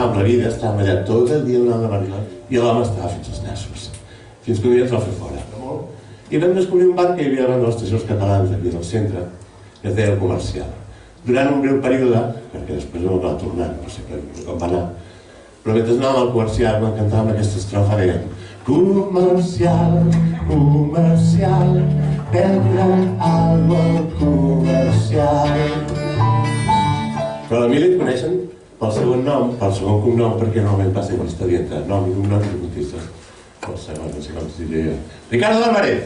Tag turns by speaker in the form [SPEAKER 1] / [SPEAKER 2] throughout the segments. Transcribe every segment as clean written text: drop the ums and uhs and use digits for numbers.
[SPEAKER 1] pensava en la vida, estàvem allà tot el dia donant la marina i l'home estava fins als nassos. Fins que un dia ens va fer fora. I vam descobrir un bar que hi havia davant de les estacions catalanes aquí al centre, que es deia el Comercial. Durant un breu període, perquè després no va tornar, no sé com va anar, però mentre anàvem al Comercial cantàvem aquesta estrofa, dèiem Comercial, comercial, vendre algo al Comercial. Però a l'Emili et coneixen pel segon nom, pel segon cognom, perquè normalment passa llista dieta, nom i cognom i contestes. El segon, no sé com es diria. Ricardo Álvarez!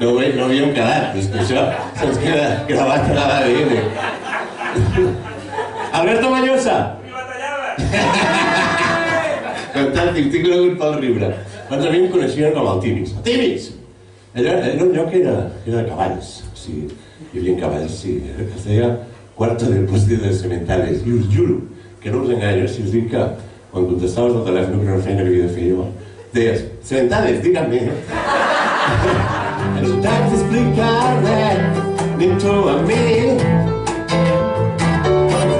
[SPEAKER 1] No havíem quedat, és que això se'ns queda gravat a la ADN. Alberto Mañosa! Fantàstic, estic conegut pel riure. Abans a mi em coneixien com el Timis. El Timis! Era un lloc que era de cavalls. Hi havia cavalls, sí. Es deia Cuarto del Puesto de Sementales. I us juro que no us enganyo si us dic que quan contestaves al telèfon, que era una feina que havia de fer jo, deies, Sementales, dígame. És tant explicar res, ni tu a mi.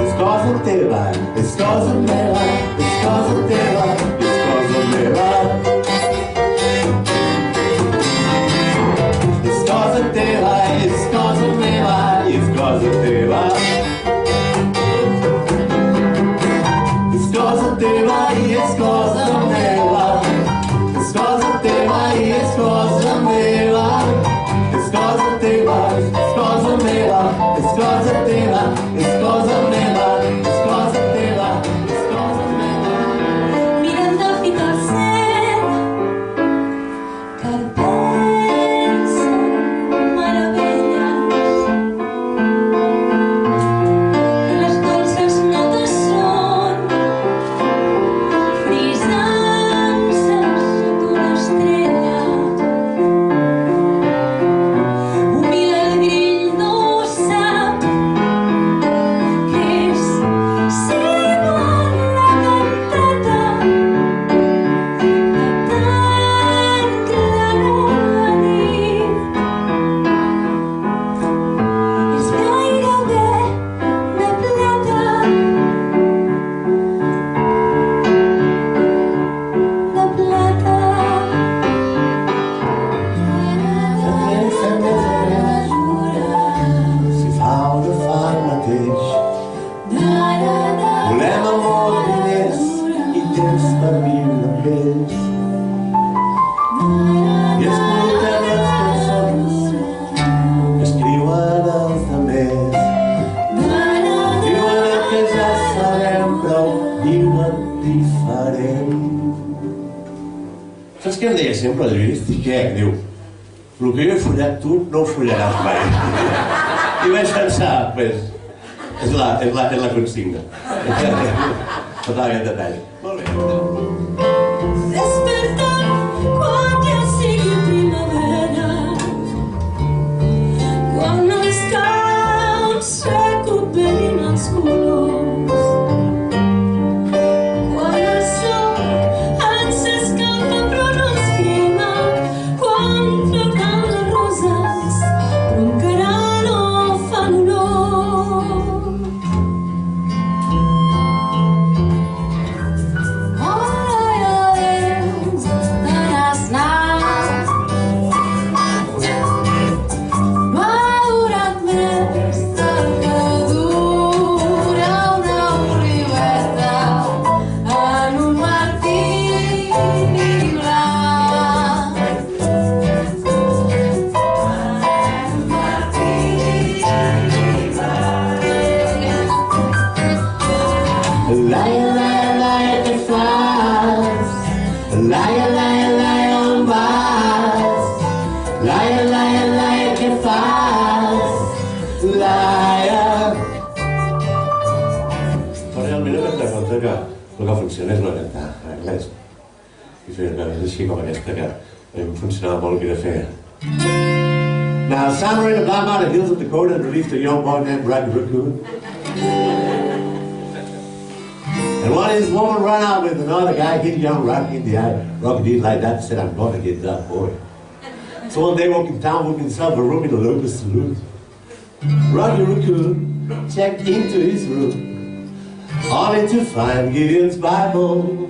[SPEAKER 1] És cosa teva, és cosa meva, és cosa teva, és cosa meva. És cosa teva, és cosa meva, és cosa teva. És cosa teva i és cosa meva. És cosa teva i és cosa meva. És cosa teva, és cosa meva. És cosa teva, és cosa meva. És cosa teva, és cosa meva.
[SPEAKER 2] Mirant de ficar al cel, que pensa meravelles, que les dolces notes són frisances d'una estrella. Humil el grill no sap què és semblant la cantata de tan clara la nit. És gairebé de plata, de plata.
[SPEAKER 1] Si fa o no fa el mateix, volem amor, diners i temps per viure amb ells. I escoltem les cançons que escriuen els altres. Diuen el que ja sabem, però diuen diferent. Saps què em deia sempre el Lluís? Què? Diu, el que jo he follat tu no ho follaràs mai. I vaig pensar, pues, és la consigna. Tot aquest detall. Molt bé.
[SPEAKER 2] Despertant quan ja sigui primavera, quan els camps recuperin els colors, quan el sol ens escalfa però no ens crema, quan floten les roses però encara no fan olor.
[SPEAKER 1] Laia, laia, laia, què fas? Laia, laia, laia, on vas? Laia, laia, laia, què fas? Laia. Però realment no m'he compte que el que funciona és no cantar en anglès. I fer coses així com aquesta que a mi em funcionava molt que era fer. Now, somewhere in the Black Mountain Hills of Dakota released a young boy named Rocky Raccoon. And one of his woman ran out with another guy, hit young Rocky in the eye. Rocky didn't like that and said, I'm gonna get that boy. So one day walking town, booked himself a room in a local saloon. Rocky Raccoon checked into his room, only to find Gideon's Bible.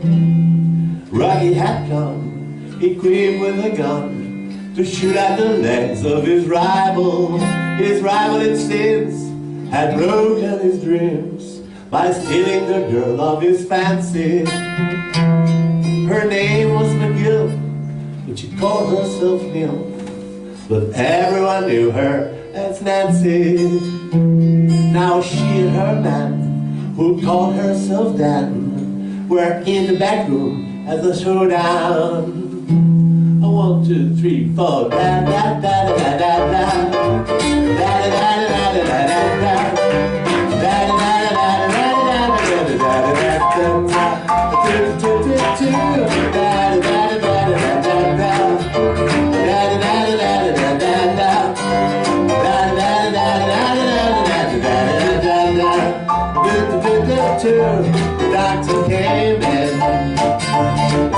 [SPEAKER 1] Rocky had come, equipped with a gun, to shoot at the legs of his rival. His rival in sins had broken his dreams by stealing the girl of his fancy. Her name was McGill, and she called herself Neil, but everyone knew her as Nancy. Now she and her man, who called herself Dan, were in the back room at the showdown. 1, 2, 3, 4, da da da da da da da da da da da da da. The doctor came in,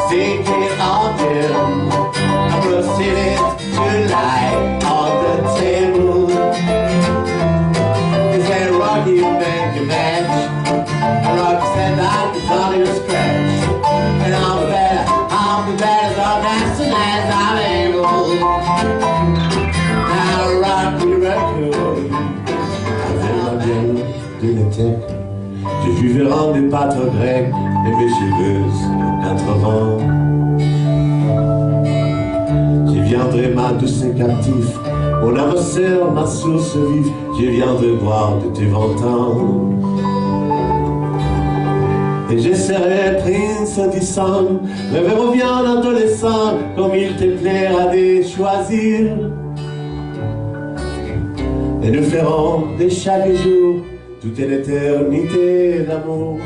[SPEAKER 1] thinking of him, and proceeded to lie on the table. He said, Rocky, you make a match. And Rocky said, I can tell you a scratch. And I'll be better as soon as I'm able. Now Rocky Raccoon, j'ai vu Véran des pâtres grecs et mes cheveux sur 4 rangs. J'y viendrai ma douce captif, mon âme sœur, ma source vive, j'y viendrai boire de tes ventants. Et je serai prince d'Isson, rêver aux viandes adolescents, comme il te plaira de choisir. Et nous ferons de chaque jour toute une éternité d'amour,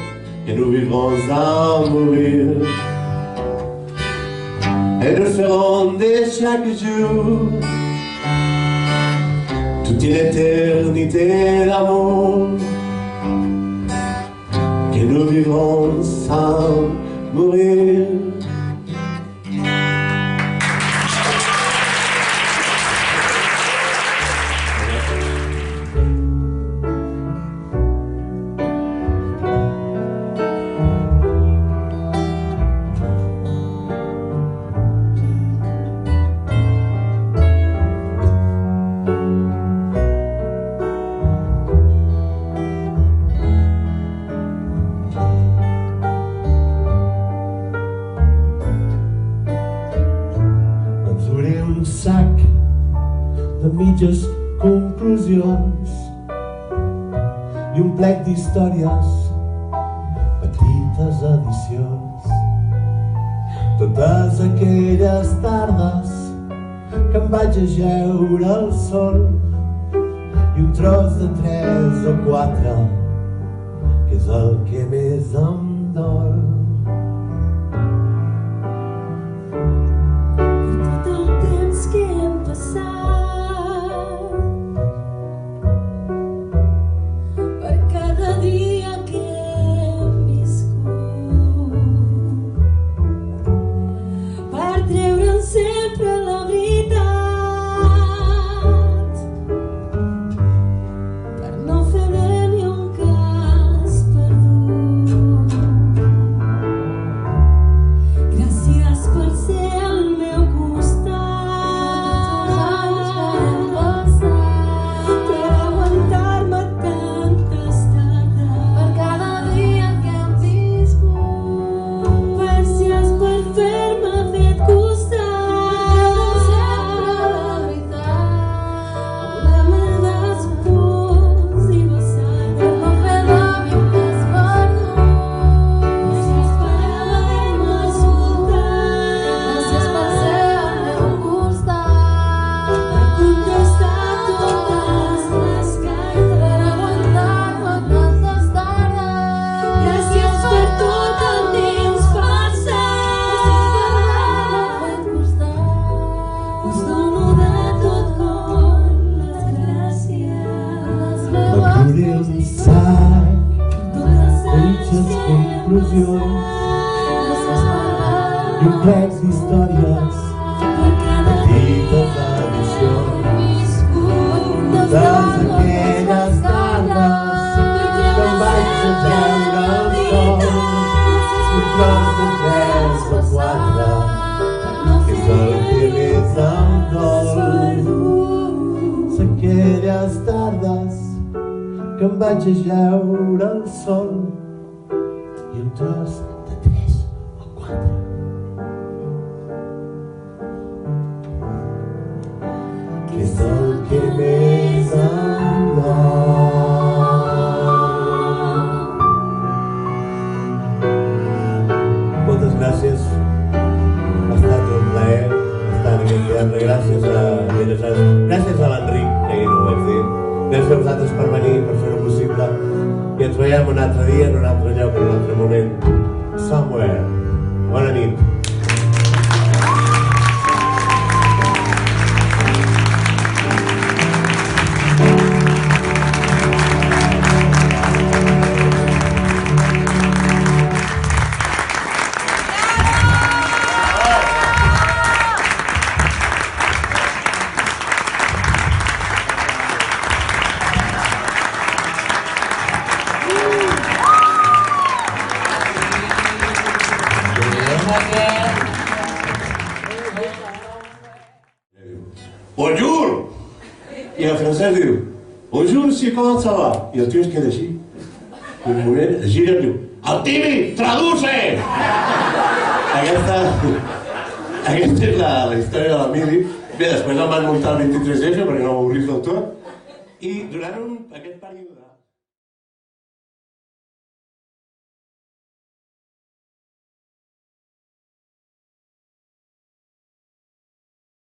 [SPEAKER 1] et nous vivrons à mourir. Et nous ferons de chaque jour toute une éternité d'amour, et nous vivrons sans mourir. Mitges conclusions i un plec d'històries, petites edicions. Totes aquelles tardes que em vaig ajeure al sol i un tros de 3 o 4, que és el que més em dol.
[SPEAKER 2] Per tot el temps que hem passat,
[SPEAKER 1] i un plec d'històries, petites edicions. Totes aquelles tardes em vaig ajeure al sol i un tros de 3 o 4. Que és el que més em dol. Moltes gràcies. Ha estat un plaer estar en aquest teatre. Gràcies a l'Enric, que ahir no ho vaig dir. Gràcies a vosaltres per venir, per fer-ho possible. I ens veiem un altre dia, en un altre lloc, en un altre moment. Somewhere. Bona nit. Bonjour! I el francès diu, bonjour, si com ça va? I el tio es queda així. I un moment es gira i diu, el Tibi, traduce! Aquesta és la història de l'Emili. Bé, després el van muntar el 23 d'eixo perquè no m'avorrís del tot. I durant aquest període...